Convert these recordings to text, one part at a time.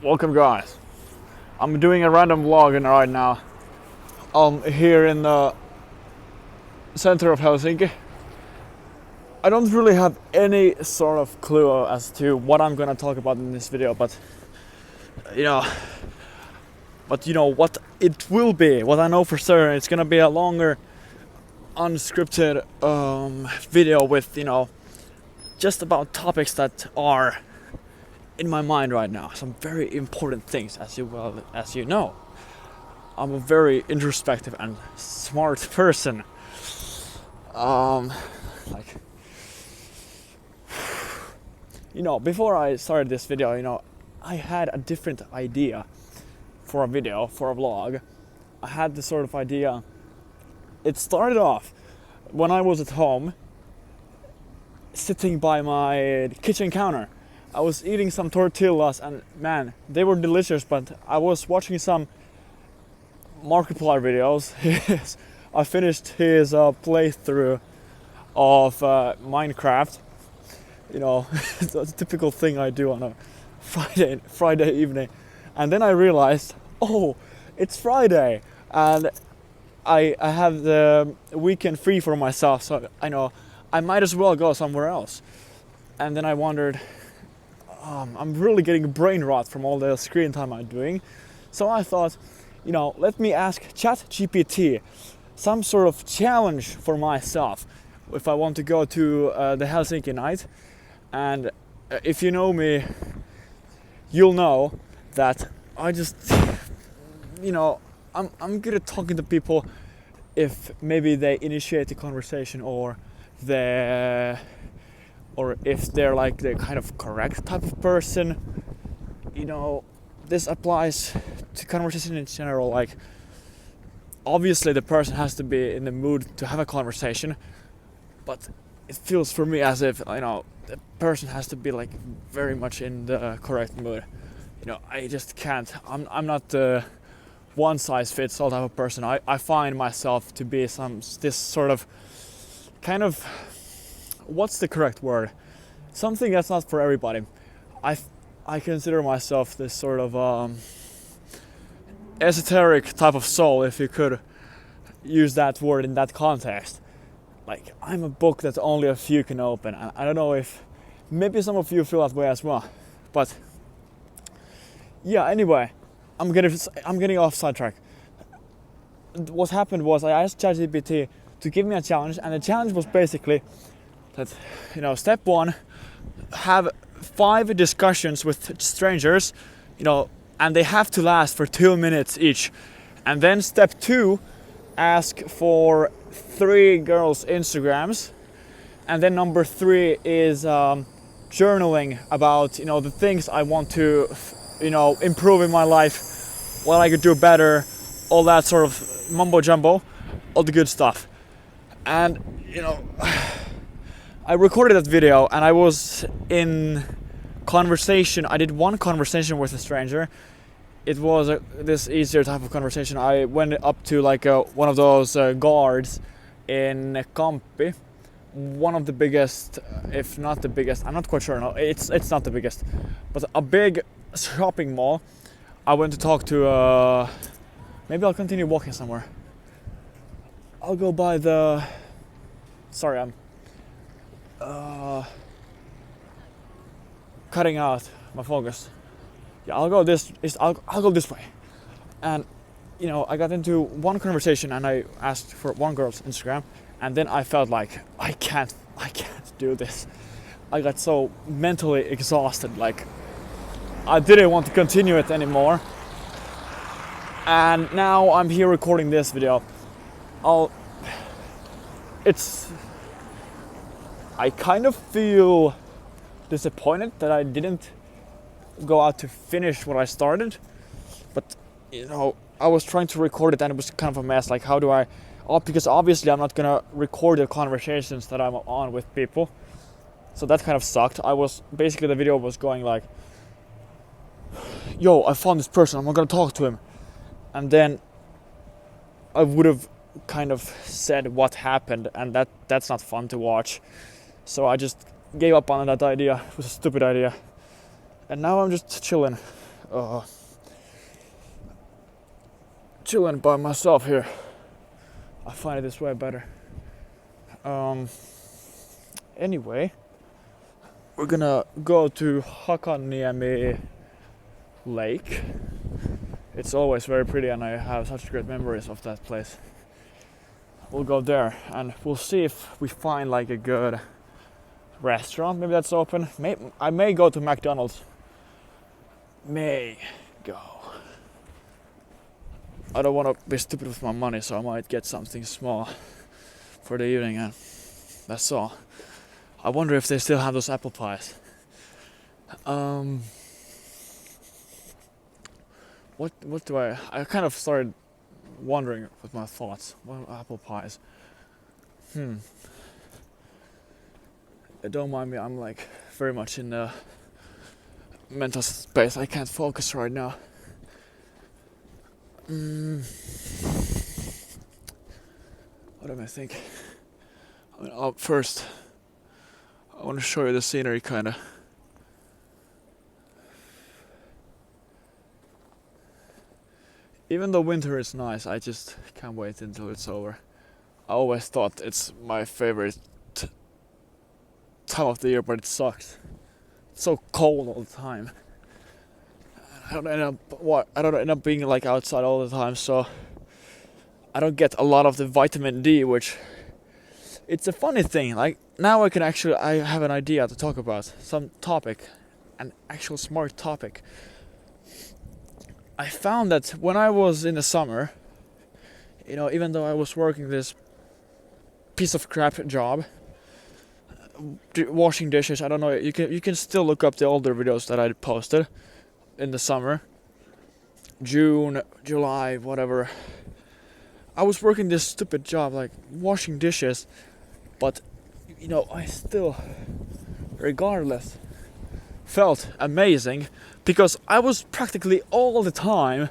Welcome guys. I'm doing a random vlog right now. I'm here in the center of Helsinki. I don't really have any sort of clue as to what I'm gonna talk about in this video, but you know what it will be. What I know for certain, it's gonna be a longer, unscripted video with just about topics that are in my mind right now. Some very important things, as you know. I'm a very introspective and smart person. Like, before I started this video, I had a different idea for a video, for a vlog. I had this sort of idea. It started off when I was at home, sitting by my kitchen counter. I was eating some tortillas and man, they were delicious, but I was watching some Markiplier videos. I finished his playthrough of Minecraft. It's a typical thing I do on a Friday evening. And then I realized, oh, it's Friday and I have the weekend free for myself, so I might as well go somewhere else. And then I wondered, I'm really getting brain rot from all the screen time I'm doing. So I thought, let me ask ChatGPT some sort of challenge for myself if I want to go to the Helsinki night. And if you know me, you'll know that I just, I'm good at talking to people if maybe they initiate the conversation or if they're like the kind of correct type of person. This applies to conversation in general. Like, obviously the person has to be in the mood to have a conversation, but it feels for me as if the person has to be like very much in the correct mood. I just can't. I'm not the one size fits all type of person. I find myself to be this sort of kind of, what's the correct word? Something that's not for everybody. I consider myself this sort of esoteric type of soul, if you could use that word in that context. Like, I'm a book that only a few can open, and I don't know if maybe some of you feel that way as well. But yeah, anyway, I'm getting off sidetrack. What happened was I asked ChatGPT to give me a challenge, and the challenge was basically that, step one, have 5 discussions with strangers, and they have to last for 2 minutes each. And then step 2, ask for 3 girls' Instagrams. And then number 3 is journaling about, the things I want to, improve in my life, what I could do better, all that sort of mumbo jumbo, all the good stuff. And, I recorded that video and I was in conversation. I did one conversation with a stranger. It was this easier type of conversation. I went up to like one of those guards in Kamppi, one of the biggest, if not the biggest, I'm not quite sure, no, it's not the biggest, but a big shopping mall. I went to talk to, maybe I'll continue walking somewhere. I'll go by the, sorry, I'm cutting out my focus. Yeah, I'll go this way. And I got into one conversation and I asked for one girl's Instagram, and then I felt like I can't do this. I got so mentally exhausted, like I didn't want to continue it anymore. And now I'm here recording this video. I kind of feel disappointed that I didn't go out to finish what I started, but I was trying to record it and it was kind of a mess. Like, how do I? Oh, because obviously I'm not gonna record the conversations that I'm on with people, so that kind of sucked. The video was going like, yo, I found this person, I'm not gonna talk to him, and then I would have kind of said what happened, and that's not fun to watch. So I just gave up on that idea. It was a stupid idea. And now I'm just chilling chilling by myself here. I find it this way better. Anyway, we're gonna go to Hakaniemi Lake. It's always very pretty and I have such great memories of that place. We'll go there and we'll see if we find like a good restaurant, maybe that's open. I may go to McDonald's. May go. I don't want to be stupid with my money, so I might get something small for the evening, and that's all. I wonder if they still have those apple pies. What do I kind of started wondering with my thoughts. What are apple pies? Don't mind me, I'm like very much in the mental space. I can't focus right now. What do I think? I mean, first, I want to show you the scenery, kind of. Even though winter is nice, I just can't wait until it's over. I always thought it's my favorite time of the year, but it sucks. It's so cold all the time. I don't end up being like outside all the time, so I don't get a lot of the vitamin D, which it's a funny thing. Like now I have an idea to talk about some topic, an actual smart topic. I found that when I was in the summer, even though I was working this piece of crap job, washing dishes, I don't know, you can still look up the older videos that I posted in the summer, June, July, whatever. I was working this stupid job like washing dishes, but I still, regardless, felt amazing because I was practically all the time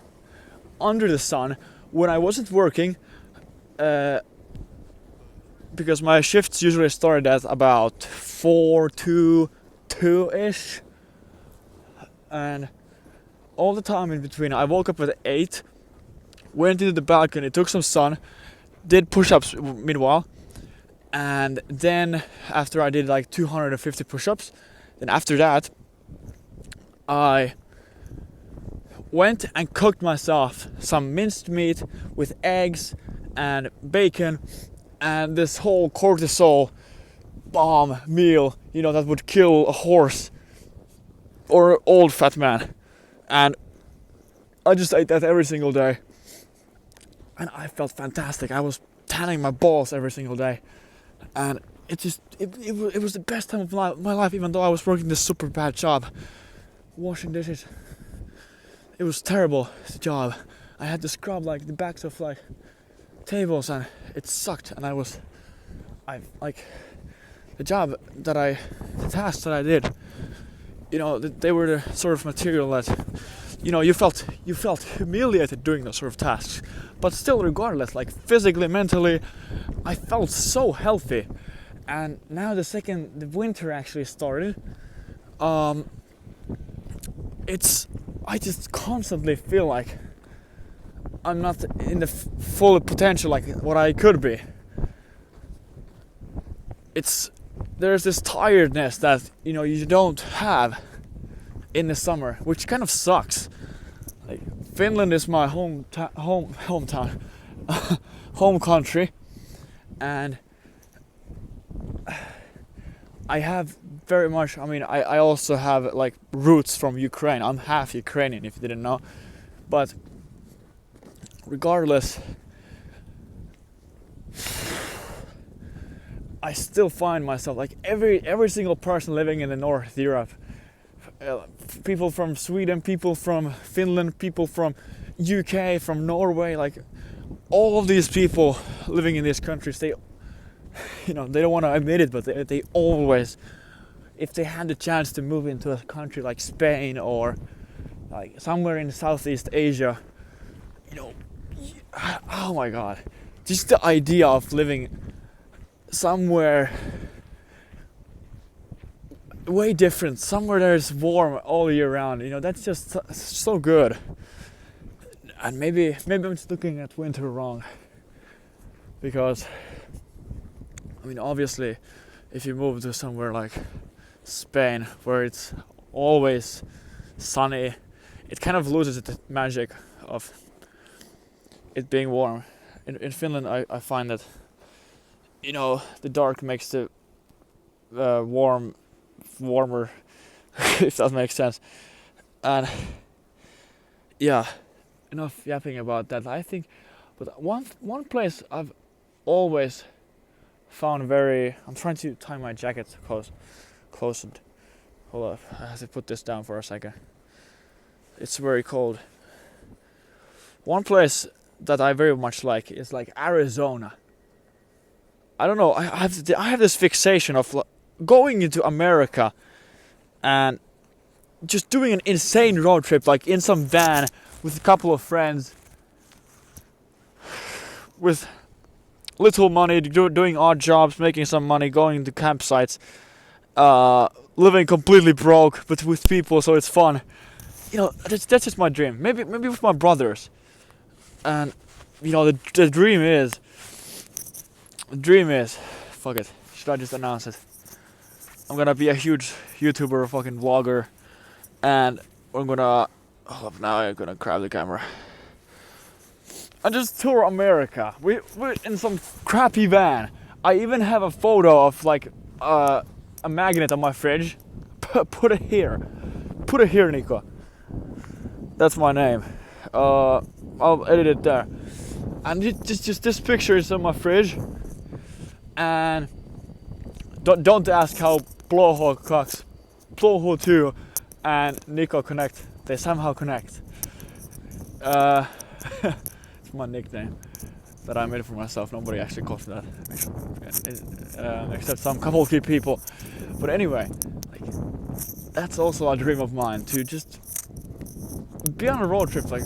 under the sun when I wasn't working, because my shifts usually started at about 4 to 2-ish, and all the time in between I woke up at 8, went into the balcony, took some sun, did push-ups meanwhile, and then after I did like 250 push-ups, then after that I went and cooked myself some minced meat with eggs and bacon and this whole cortisol bomb meal, that would kill a horse or an old fat man. And I just ate that every single day. And I felt fantastic. I was tanning my balls every single day. And it was the best time of my life, even though I was working this super bad job. Washing dishes. It was terrible, the job. I had to scrub like the backs of like tables and it sucked, and the tasks that I did, they were the sort of material that, you felt humiliated doing those sort of tasks, but still regardless, like physically, mentally, I felt so healthy. And now the second the winter actually started, I just constantly feel like I'm not in the full potential like what I could be. There's this tiredness that you don't have in the summer, which kind of sucks. Like Finland is my hometown, home country, and I have very much. I mean, I also have like roots from Ukraine. I'm half Ukrainian, if you didn't know. But regardless, I still find myself like every single person living in the North Europe, people from Sweden, people from Finland, people from UK, from Norway, like all of these people living in these countries, they don't want to admit it, but they always, if they had the chance to move into a country like Spain or like somewhere in Southeast Asia, oh my god, just the idea of living somewhere way different. Somewhere there's warm all year round. You know, that's just so good. And maybe I'm just looking at winter wrong. Because, I mean, obviously, if you move to somewhere like Spain, where it's always sunny, it kind of loses the magic of it being warm. In Finland, I find that, you know, the dark makes the warmer, if that makes sense. And yeah, enough yapping about that. I think, but one place I've always found very. I'm trying to tie my jacket close. Hold up, I have to put this down for a second. It's very cold. One place that I very much like is like Arizona. I don't know. I have this fixation of going into America and just doing an insane road trip, like in some van with a couple of friends, with little money, doing odd jobs, making some money, going to campsites, living completely broke, but with people, so it's fun. You know, that's just my dream. Maybe with my brothers. And you know, the dream is. Fuck it. Should I just announce it? I'm gonna be a huge YouTuber, fucking vlogger, and I'm gonna. Hold up, now I'm gonna grab the camera. And just tour America. We're in some crappy van. I even have a photo of like a magnet on my fridge. Put it here. Put it here, Nico. That's my name. I'll edit it there. And just this picture is on my fridge. And don't ask how Ploho 2 and Nico connect. They somehow connect. It's my nickname that I made for myself. Nobody actually calls me that, except some couple of people. But anyway, like, that's also a dream of mine, to just be on a road trip. Like,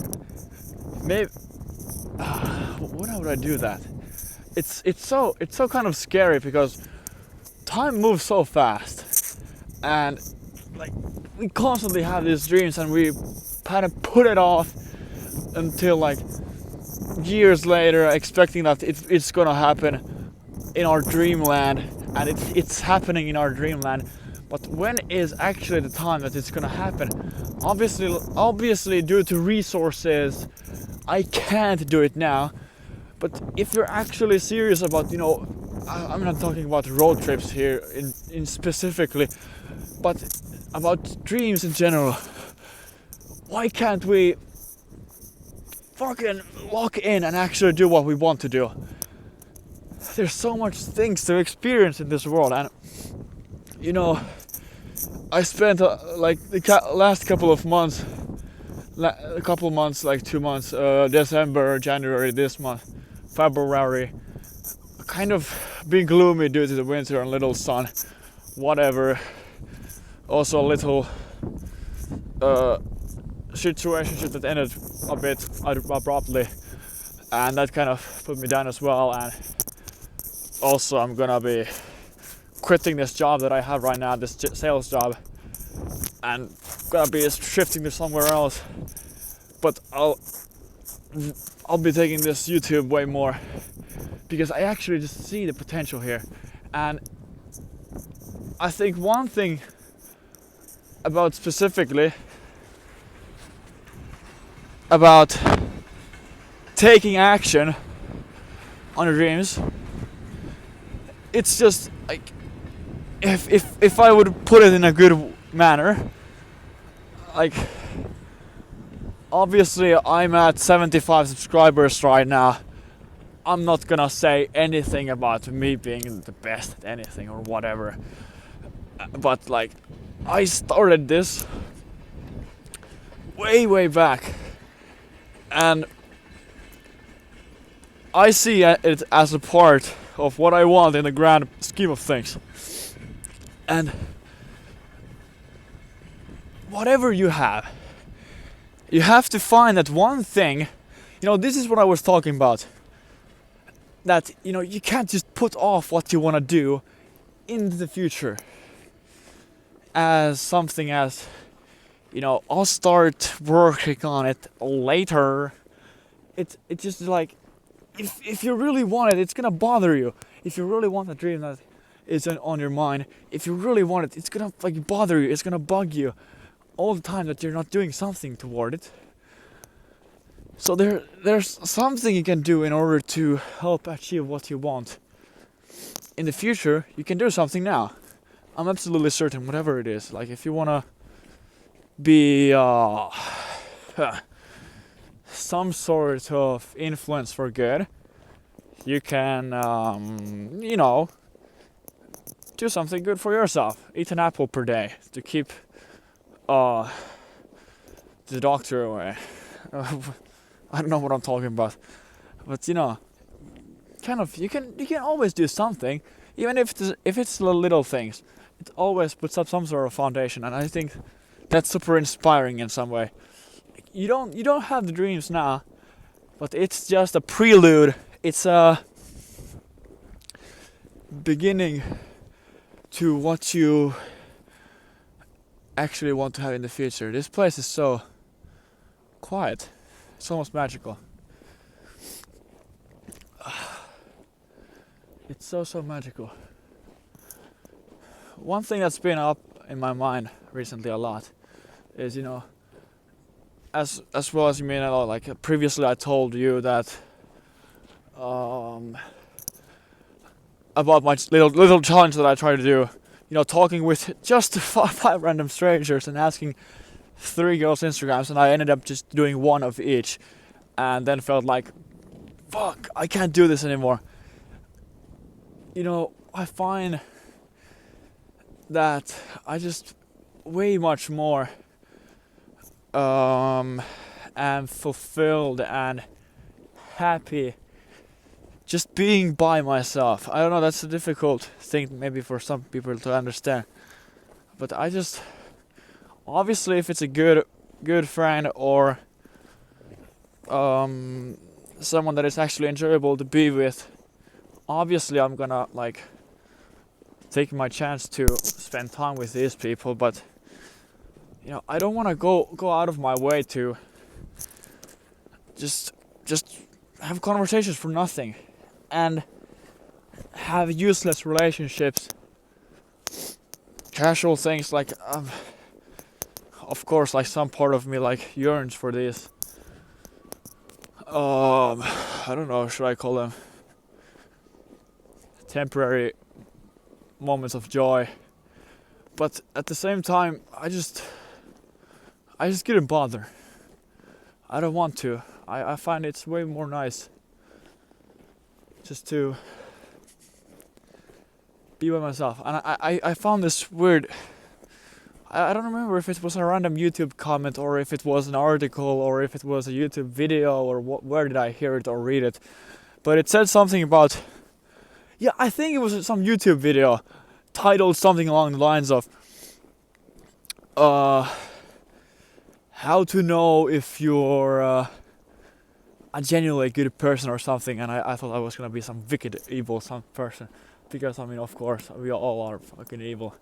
maybe when would I do that? It's so kind of scary because time moves so fast, and like we constantly have these dreams and we kind of put it off until like years later, expecting that it's gonna happen in our dreamland, and it's happening in our dreamland. But when is actually the time that it's gonna happen? Obviously, due to resources, I can't do it now. But if you're actually serious about, you know, I'm not talking about road trips here in specifically, but about dreams in general, why can't we fucking lock in and actually do what we want to do? There's so much things to experience in this world, and you know, I spent like the last couple of months, like 2 months, December, January, this month, February, kind of being gloomy due to the winter and little sun, whatever. Also a little situationship that ended a bit abruptly, and that kind of put me down as well. And also I'm gonna be quitting this job that I have right now, this sales job, and gonna be shifting to somewhere else. But I'll be taking this YouTube way more because I actually just see the potential here. And I think one thing about specifically about taking action on your dreams, it's just like if I would put it in a good manner, like obviously I'm at 75 subscribers right now. I'm not gonna say anything about me being the best at anything or whatever, but like I started this way back, and I see it as a part of what I want in the grand scheme of things. And whatever you have to find that one thing. You know, this is what I was talking about, that, you know, you can't just put off what you want to do into the future. as something as, I'll start working on it later. It's just like, if you really want it, it's gonna bother you. If you really want a dream that is on your mind, if you really want it, it's gonna like bother you. It's gonna bug you all the time that you're not doing something toward it. So there's something you can do in order to help achieve what you want. In the future, you can do something now. I'm absolutely certain, whatever it is. Like if you wanna be some sort of influence for good, you can, do something good for yourself. Eat an apple per day to keep the doctor away. I don't know what I'm talking about, but kind of you can always do something, even if it's the little things. It always puts up some sort of foundation, and I think that's super inspiring in some way. You don't have the dreams now, but it's just a prelude. It's a beginning to what you actually want to have in the future. This place is so quiet. It's almost magical. It's so magical. One thing that's been up in my mind recently a lot is, as well as you may know, like previously I told you that about my little challenge that I try to do, talking with just five random strangers and asking 3 girls' Instagrams, and I ended up just doing one of each, and then felt like, fuck, I can't do this anymore. I find that I just way much more am fulfilled and happy just being by myself. I don't know, that's a difficult thing maybe for some people to understand, but I just, obviously if it's a good friend or someone that is actually enjoyable to be with, obviously I'm gonna like take my chance to spend time with these people, but I don't want to go out of my way to just have conversations for nothing and have useless relationships, casual things. Like of course, like some part of me like yearns for these I don't know, should I call them temporary moments of joy, but at the same time I just couldn't bother. I don't want to. I find it's way more nice just to be by myself. And I found this weird, I don't remember if it was a random YouTube comment or if it was an article or if it was a YouTube video or where did I hear it or read it, but it said something about, I think it was some YouTube video titled something along the lines of how to know if you're a genuinely good person or something, and I thought I was gonna be some wicked evil some person, because of course we all are fucking evil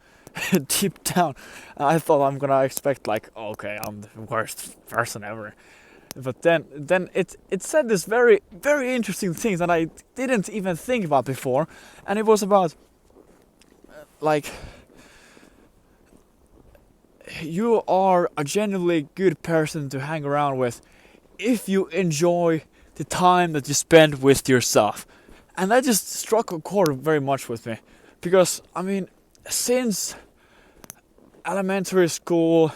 deep down. And I thought I'm gonna expect like, okay, I'm the worst person ever, but then it said this very very interesting thing that I didn't even think about before, and it was about like, you are a genuinely good person to hang around with if you enjoy the time that you spend with yourself. And that just struck a chord very much with me, because since elementary school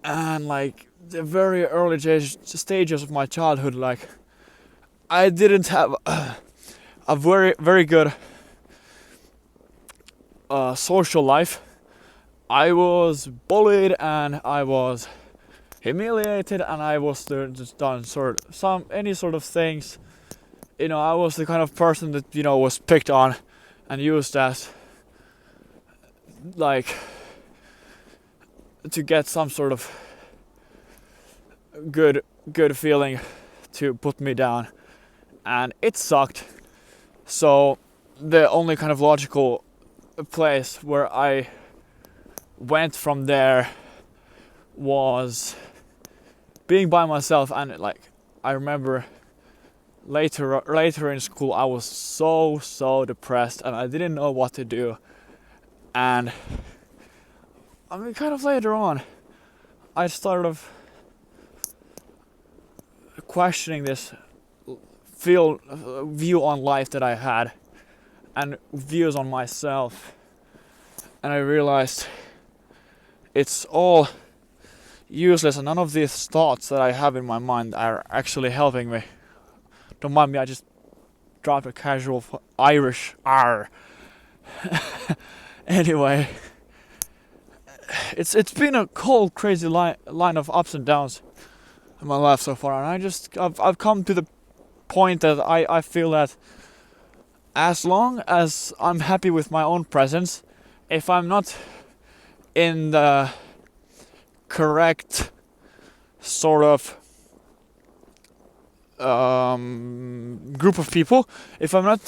and like the very early stages of my childhood, like I didn't have a very very good social life. I was bullied and I was humiliated and I was just done any sort of things. I was the kind of person that was picked on and used as like to get some sort of good feeling to put me down, and it sucked. So the only kind of logical place where I went from there was being by myself, and like I remember later in school I was so depressed and I didn't know what to do. And I mean, kind of later on I started questioning this view on life that I had and views on myself, and I realized it's all useless and none of these thoughts that I have in my mind are actually helping me. Don't mind me, I just dropped a casual Irish R. Anyway, it's been a cold, crazy line of ups and downs in my life so far, and I've come to the point that I feel that as long as I'm happy with my own presence, if I'm not in the correct sort of group of people, if I'm not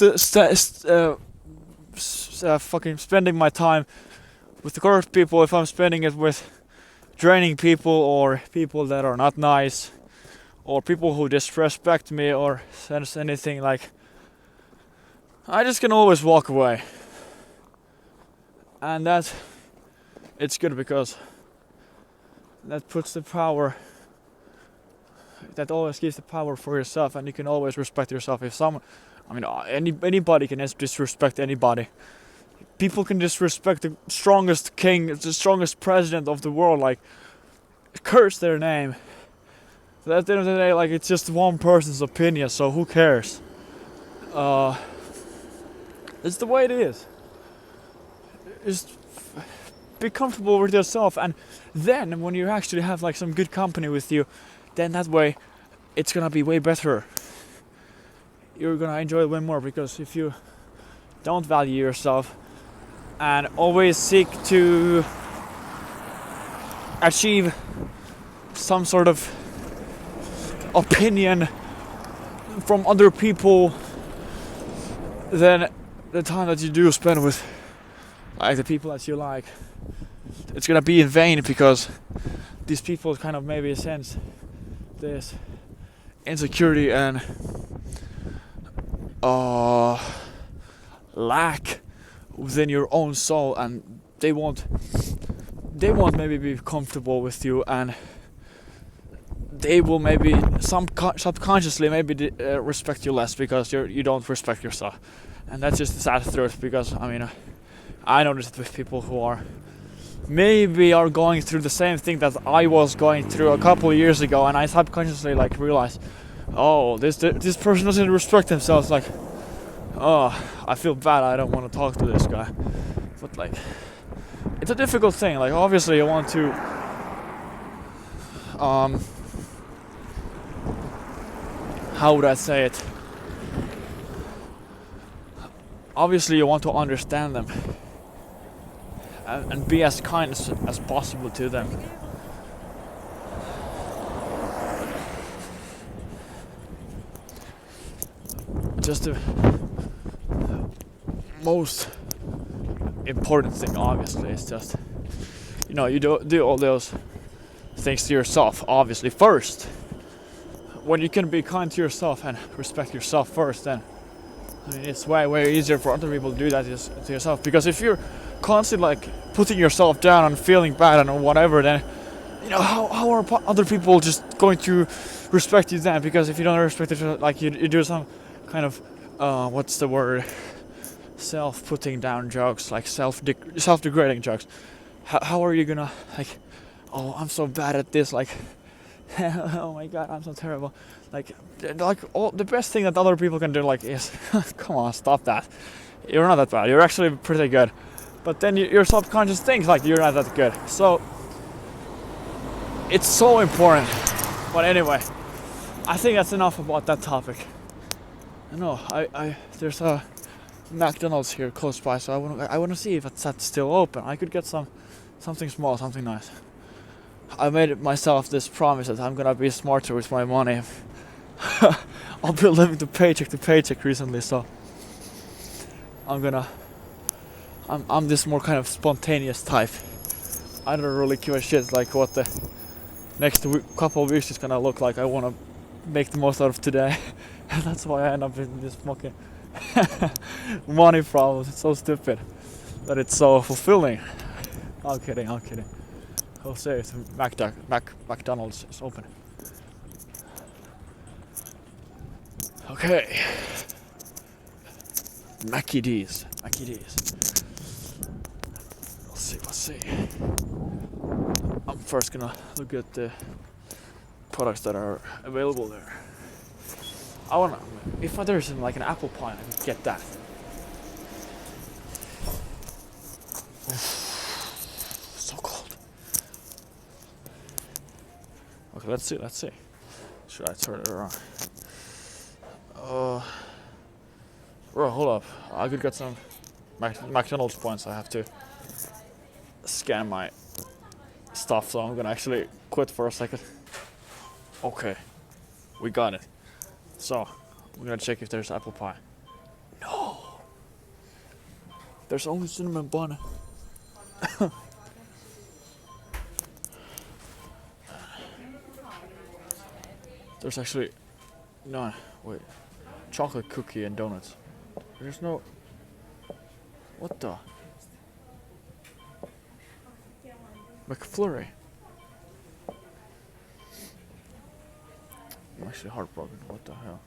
fucking spending my time with the correct people, if I'm spending it with draining people or people that are not nice or people who disrespect me or says anything, like I just can always walk away. And it's good because that puts the power, that always gives the power for yourself, and you can always respect yourself. If someone, I mean, anybody can disrespect anybody. People can disrespect the strongest king, the strongest president of the world, like curse their name. But at the end of the day, like it's just one person's opinion, so who cares? It's the way it is. Just be comfortable with yourself, and then when you actually have like some good company with you, then that way it's gonna be way better. You're gonna enjoy it way more, because if you don't value yourself and always seek to achieve some sort of opinion from other people, then the time that you do spend with like the people that you like, it's gonna be in vain, because these people kind of maybe sense this insecurity and lack within your own soul, and they won't maybe be comfortable with you, and they will maybe subconsciously maybe respect you less because you don't respect yourself. And that's just the sad truth, because I mean I noticed it with people who are going through the same thing that I was going through a couple of years ago, and I subconsciously like realized, oh, this person doesn't respect themselves. Like, oh, I feel bad. I don't want to talk to this guy. But like, it's a difficult thing. Like, obviously, you want to how would I say it? Obviously, you want to understand them and be as kind as possible to them. Just the most important thing, obviously, is just, you do all those things to yourself, obviously, first. When you can be kind to yourself and respect yourself first, then I mean, it's way easier for other people to do that to yourself. Because if you're constantly like putting yourself down and feeling bad and whatever, then how are other people just going to respect you then? Because if you don't respect it, like you do some kind of what's the word, self-putting down jokes, like self-degrading jokes. How are you gonna like, oh, I'm so bad at this, like oh my god, I'm so terrible. Like all the best thing that other people can do, like, is come on, stop that. You're not that bad. You're actually pretty good. But then your subconscious thinks like you're not that good. So it's so important. But anyway, I think that's enough about that topic. I know there's a McDonald's here close by, so I want to see if that's still open. I could get something small, something nice. I made myself this promise that I'm gonna be smarter with my money. I've been living paycheck to paycheck recently, so I'm this more kind of spontaneous type. I don't really give a shit like what the next couple of weeks is gonna look like. I wanna make the most out of today. That's why I end up in this fucking money problems. It's so stupid, but it's so fulfilling. I'm kidding. Jose, it's McDonald's is open. Okay. Mackie D's. Let's see. I'm first gonna look at the products that are available there. I wanna, if there's like an apple pie, I could get that. Oof, so cold. Okay, let's see. Should I turn it around? Bro, hold up. I could get some McDonald's points. I have to scan my stuff, so I'm gonna actually quit for a second. Okay, we got it. So, we're gonna check if there's apple pie. No! There's only cinnamon bun. There's actually no, wait. Chocolate cookie and donuts. There's no. What the? McFlurry. I'm actually heartbroken. What the hell?